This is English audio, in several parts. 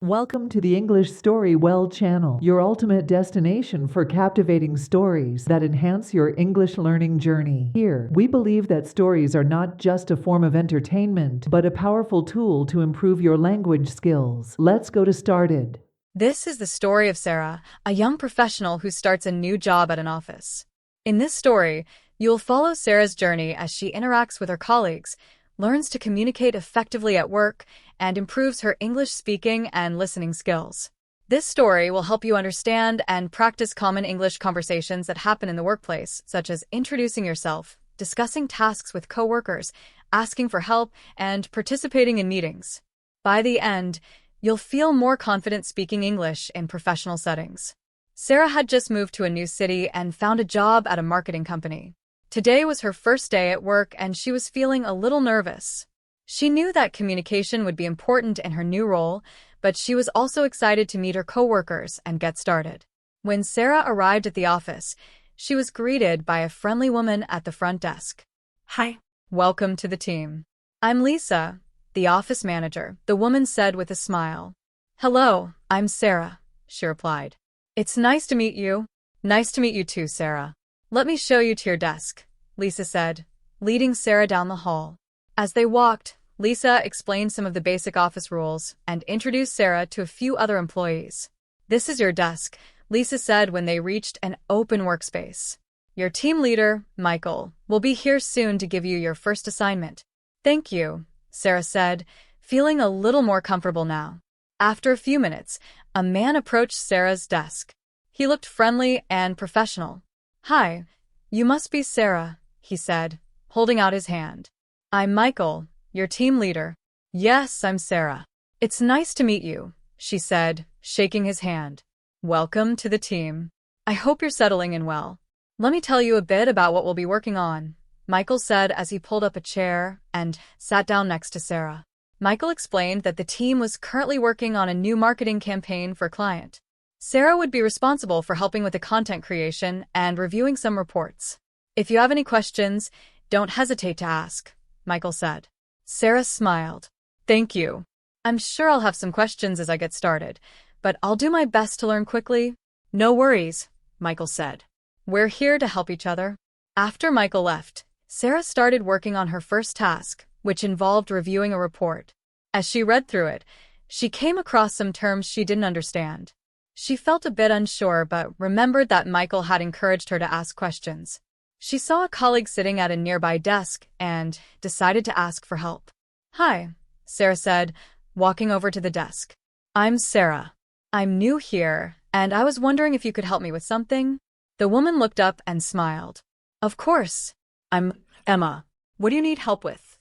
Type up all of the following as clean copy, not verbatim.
Welcome to the Englishstorywell channel, your ultimate destination for captivating stories that enhance your English learning journey. Here, we believe that stories are not just a form of entertainment, but a powerful tool to improve your language skills. Let's go to started. This is the story of Sarah, a young professional who starts a new job at an office. In this story, you'll follow Sarah's journey as she interacts with her colleagues, learns to communicate effectively at work, and improves her English speaking and listening skills. This story will help you understand and practice common English conversations that happen in the workplace, such as introducing yourself, discussing tasks with coworkers, asking for help, and participating in meetings. By the end, you'll feel more confident speaking English in professional settings. Sarah had just moved to a new city and found a job at a marketing company. Today was her first day at work and she was feeling a little nervous. She knew that communication would be important in her new role, but she was also excited to meet her coworkers and get started. When Sarah arrived at the office, she was greeted by a friendly woman at the front desk. Hi. Welcome to the team. I'm Lisa, the office manager, the woman said with a smile. Hello, I'm Sarah, she replied. It's nice to meet you. Nice to meet you too, Sarah. Let me show you to your desk, Lisa said, leading Sarah down the hall. As they walked, Lisa explained some of the basic office rules and introduced Sarah to a few other employees. This is your desk, Lisa said when they reached an open workspace. Your team leader, Michael, will be here soon to give you your first assignment. Thank you, Sarah said, feeling a little more comfortable now. After a few minutes, a man approached Sarah's desk. He looked friendly and professional. Hi, you must be Sarah, he said, holding out his hand. I'm Michael, your team leader. Yes, I'm Sarah. It's nice to meet you, she said, shaking his hand. Welcome to the team. I hope you're settling in well. Let me tell you a bit about what we'll be working on, Michael said as he pulled up a chair and sat down next to Sarah. Michael explained that the team was currently working on a new marketing campaign for a client. Sarah would be responsible for helping with the content creation and reviewing some reports. If you have any questions, don't hesitate to ask, Michael said. Sarah smiled. Thank you. I'm sure I'll have some questions as I get started, but I'll do my best to learn quickly. No worries, Michael said. We're here to help each other. After Michael left, Sarah started working on her first task, which involved reviewing a report. As she read through it, she came across some terms she didn't understand. She felt a bit unsure but remembered that Michael had encouraged her to ask questions. She saw a colleague sitting at a nearby desk and decided to ask for help. Hi, Sarah said, walking over to the desk. I'm Sarah. I'm new here, and I was wondering if you could help me with something. The woman looked up and smiled. Of course. I'm Emma. What do you need help with?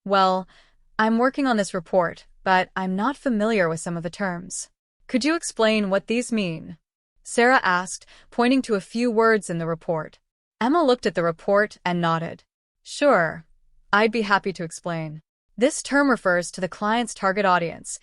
Well, I'm working on this report, but I'm not familiar with some of the terms. Could you explain what these mean? Sarah asked, pointing to a few words in the report. Emma looked at the report and nodded. Sure, I'd be happy to explain. This term refers to the client's target audience,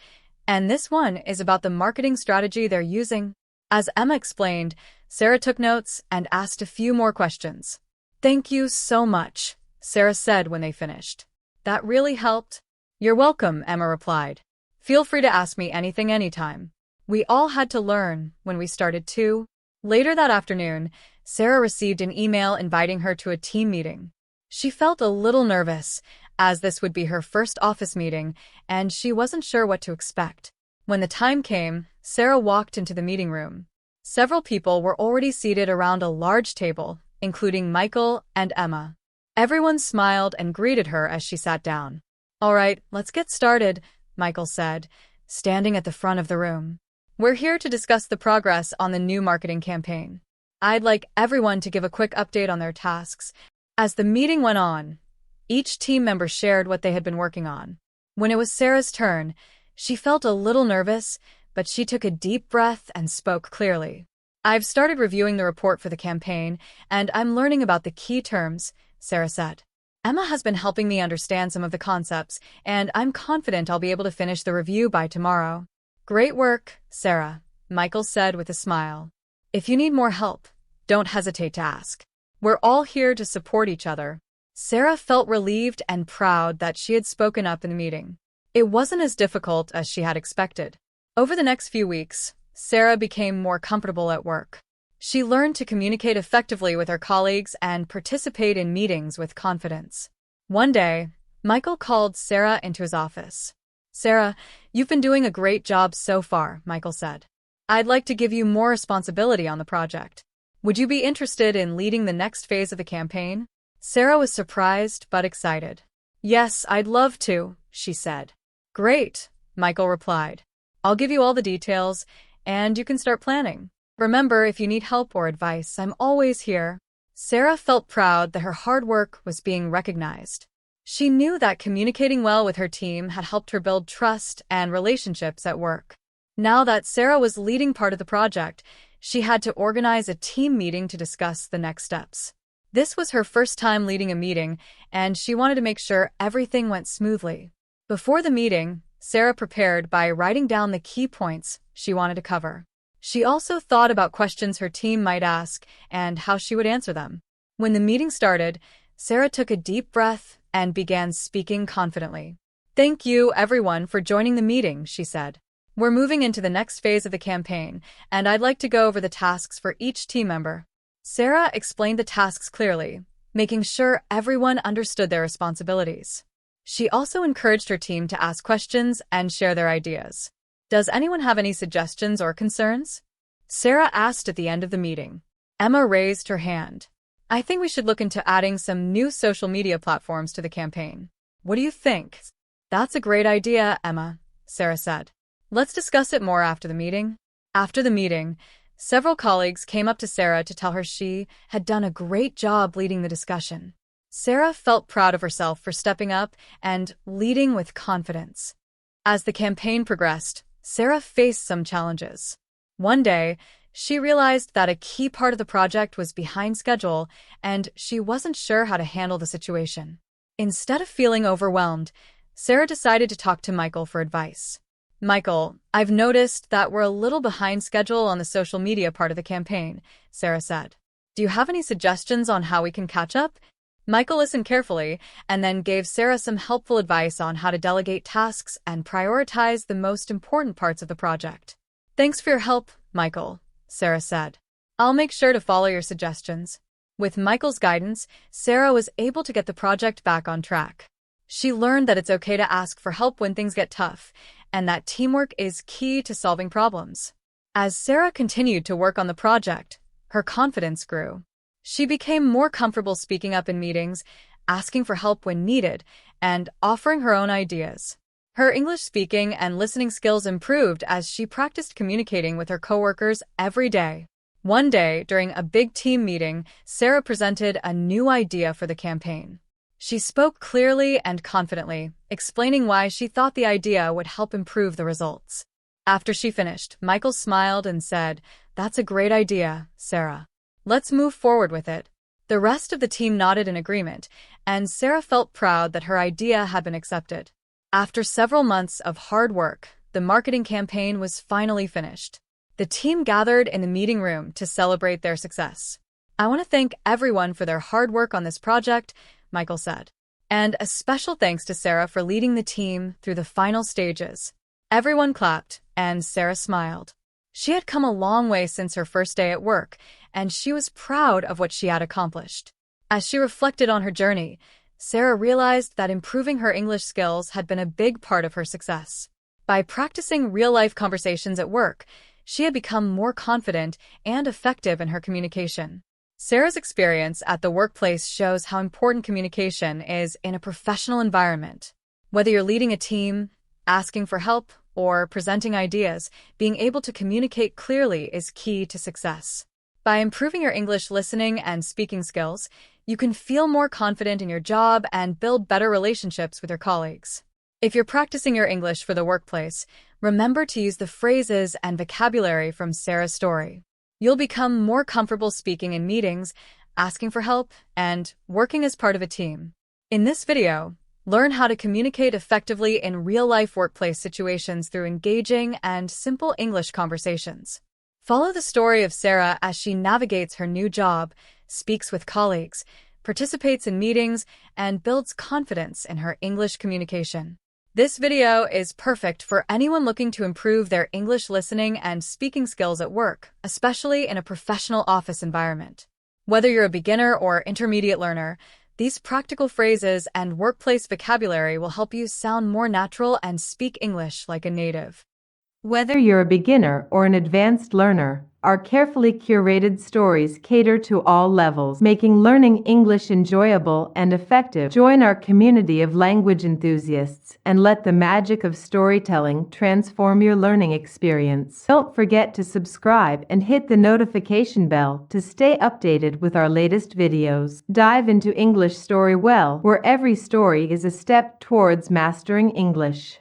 and this one is about the marketing strategy they're using. As Emma explained, Sarah took notes and asked a few more questions. Thank you so much, Sarah said when they finished. That really helped. You're welcome, Emma replied. Feel free to ask me anything anytime. We all had to learn when we started too. Later that afternoon, Sarah received an email inviting her to a team meeting. She felt a little nervous, as this would be her first office meeting, and she wasn't sure what to expect. When the time came, Sarah walked into the meeting room. Several people were already seated around a large table, including Michael and Emma. Everyone smiled and greeted her as she sat down. All right, let's get started, Michael said, standing at the front of the room. We're here to discuss the progress on the new marketing campaign. I'd like everyone to give a quick update on their tasks. As the meeting went on, each team member shared what they had been working on. When it was Sarah's turn, she felt a little nervous, but she took a deep breath and spoke clearly. I've started reviewing the report for the campaign, and I'm learning about the key terms, Sarah said. Emma has been helping me understand some of the concepts, and I'm confident I'll be able to finish the review by tomorrow. Great work, Sarah, Michael said with a smile. If you need more help, don't hesitate to ask. We're all here to support each other. Sarah felt relieved and proud that she had spoken up in the meeting. It wasn't as difficult as she had expected. Over the next few weeks, Sarah became more comfortable at work. She learned to communicate effectively with her colleagues and participate in meetings with confidence. One day, Michael called Sarah into his office. "Sarah, you've been doing a great job so far," Michael said. "I'd like to give you more responsibility on the project. Would you be interested in leading the next phase of the campaign?" Sarah was surprised but excited. "Yes, I'd love to," she said. "Great," Michael replied. "I'll give you all the details, and you can start planning. Remember, if you need help or advice, I'm always here." Sarah felt proud that her hard work was being recognized. She knew that communicating well with her team had helped her build trust and relationships at work. Now that Sarah was leading part of the project, she had to organize a team meeting to discuss the next steps. This was her first time leading a meeting, and she wanted to make sure everything went smoothly. Before the meeting, Sarah prepared by writing down the key points she wanted to cover. She also thought about questions her team might ask and how she would answer them. When the meeting started, Sarah took a deep breath and began speaking confidently. "Thank you, everyone, for joining the meeting," she said. "We're moving into the next phase of the campaign, and I'd like to go over the tasks for each team member." Sarah explained the tasks clearly, making sure everyone understood their responsibilities. She also encouraged her team to ask questions and share their ideas. "Does anyone have any suggestions or concerns?" Sarah asked at the end of the meeting. Emma raised her hand. "I think we should look into adding some new social media platforms to the campaign. What do you think?" "That's a great idea, Emma," Sarah said. "Let's discuss it more after the meeting." After the meeting, several colleagues came up to Sarah to tell her she had done a great job leading the discussion. Sarah felt proud of herself for stepping up and leading with confidence. As the campaign progressed, Sarah faced some challenges. One day, she realized that a key part of the project was behind schedule, and she wasn't sure how to handle the situation. Instead of feeling overwhelmed, Sarah decided to talk to Michael for advice. "Michael, I've noticed that we're a little behind schedule on the social media part of the campaign," Sarah said. "Do you have any suggestions on how we can catch up?" Michael listened carefully and then gave Sarah some helpful advice on how to delegate tasks and prioritize the most important parts of the project. "Thanks for your help, Michael," Sarah said. "I'll make sure to follow your suggestions." With Michael's guidance, Sarah was able to get the project back on track. She learned that it's okay to ask for help when things get tough, and that teamwork is key to solving problems. As Sarah continued to work on the project, her confidence grew. She became more comfortable speaking up in meetings, asking for help when needed, and offering her own ideas. Her English speaking and listening skills improved as she practiced communicating with her coworkers every day. One day, during a big team meeting, Sarah presented a new idea for the campaign. She spoke clearly and confidently, explaining why she thought the idea would help improve the results. After she finished, Michael smiled and said, "That's a great idea, Sarah. Let's move forward with it." The rest of the team nodded in agreement, and Sarah felt proud that her idea had been accepted. After several months of hard work, the marketing campaign was finally finished. The team gathered in the meeting room to celebrate their success. "I want to thank everyone for their hard work on this project," Michael said. "And a special thanks to Sarah for leading the team through the final stages." Everyone clapped, and Sarah smiled. She had come a long way since her first day at work, and she was proud of what she had accomplished. As she reflected on her journey, Sarah realized that improving her English skills had been a big part of her success. By practicing real-life conversations at work, she had become more confident and effective in her communication. Sarah's experience at the workplace shows how important communication is in a professional environment. Whether you're leading a team, asking for help, or presenting ideas, being able to communicate clearly is key to success. By improving your English listening and speaking skills, you can feel more confident in your job and build better relationships with your colleagues. If you're practicing your English for the workplace, remember to use the phrases and vocabulary from Sarah's story. You'll become more comfortable speaking in meetings, asking for help, and working as part of a team. In this video, learn how to communicate effectively in real-life workplace situations through engaging and simple English conversations. Follow the story of Sarah as she navigates her new job, speaks with colleagues, participates in meetings, and builds confidence in her English communication. This video is perfect for anyone looking to improve their English listening and speaking skills at work, especially in a professional office environment. Whether you're a beginner or intermediate learner, these practical phrases and workplace vocabulary will help you sound more natural and speak English like a native. Whether you're a beginner or an advanced learner, our carefully curated stories cater to all levels, making learning English enjoyable and effective. Join our community of language enthusiasts and let the magic of storytelling transform your learning experience. Don't forget to subscribe and hit the notification bell to stay updated with our latest videos. Dive into Englishstorywell, where every story is a step towards mastering English.